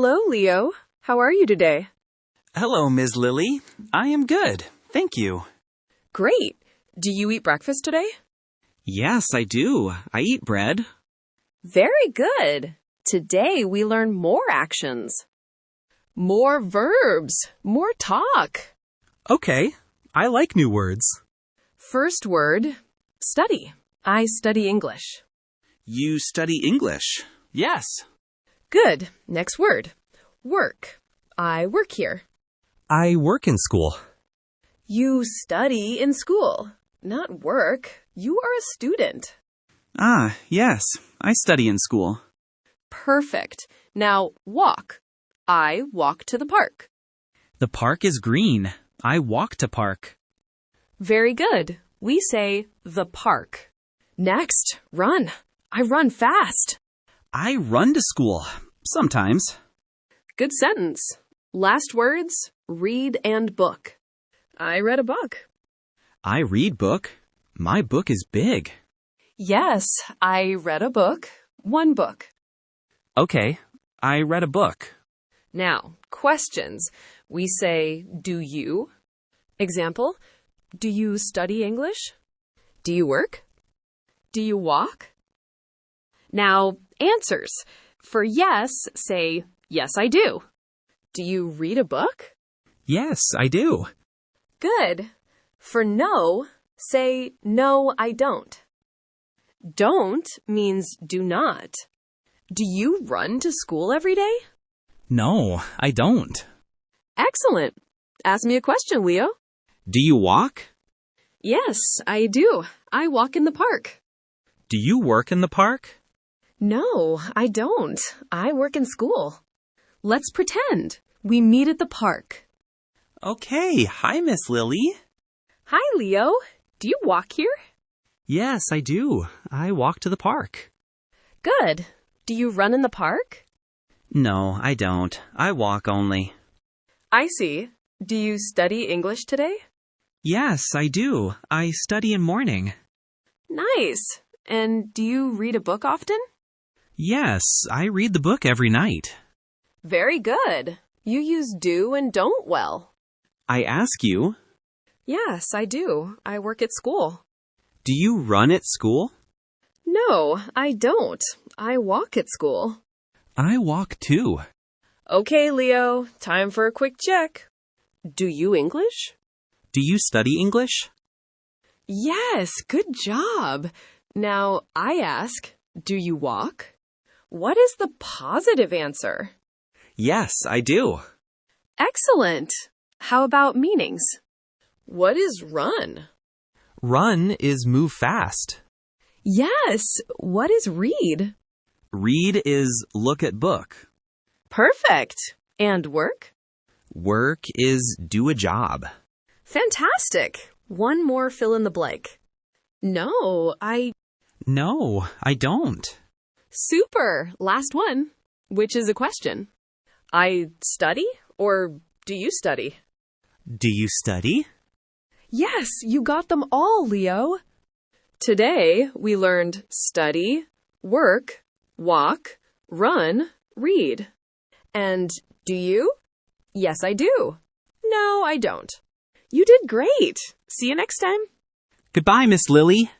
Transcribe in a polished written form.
Hello, Leo. How are you today? Hello, Ms. Lily. I am good. Thank you. Great. Do you eat breakfast today? Yes, I do. I eat bread. Very good. Today we learn more actions. More verbs. More talk. Okay. I like new words. First word, study. I study English. You study English. Yes. Good. Next word, work. I work here. I work in school. You study in school, not work. You are a student. Ah, yes. I study in school. Perfect. Now walk. I walk to the park. The park is green. I walk to park. Very good. We say the park. Next, run. I run fast. I run to school. Sometimes. Good sentence. Last words, read and book. I read a book. I read book. My book is big. Yes, I read a book. One book. Okay. I read a book. Now, questions. We say, do you? Example, do you study English? Do you work? Do you walk? Now, answers. For yes, say, yes, I do. Do you read a book? Yes, I do. Good. For no, say, no, I don't. Don't means do not. Do you run to school every day? No, I don't. Excellent. Ask me a question, Leo. Do you walk? Yes, I do. I walk in the park. Do you work in the park? No, I don't. I work in school. Let's pretend. We meet at the park. Okay. Hi, Miss Lily. Hi, Leo. Do you walk here? Yes, I do. I walk to the park. Good. Do you run in the park? No, I don't. I walk only. I see. Do you study English today? Yes, I do. I study in morning. Nice. And do you read a book often? Yes, I read the book every night. Very good. You use do and don't well. I ask you, Yes, I do. I work at school. do you run at school? No, I don't. I walk at school. I walk too. Okay, Leo, time for a quick check. Do you English? Do you study English? Yes, good job. Now, I ask, do you walk? What is the positive answer? Yes, I do. Excellent. How about meanings? What is run? Run is move fast. Yes. What is read? Read is look at book. Perfect. And work? Work is do a job. Fantastic. One more fill in the blank. No, No, I don't. Super. Last one, which is a question. I study or do you study? Do you study? Yes, you got them all, Leo. Today, we learned study, work, walk, run, read. And do you? Yes, I do. No, I don't. You did great. See you next time. Goodbye, Miss Lily.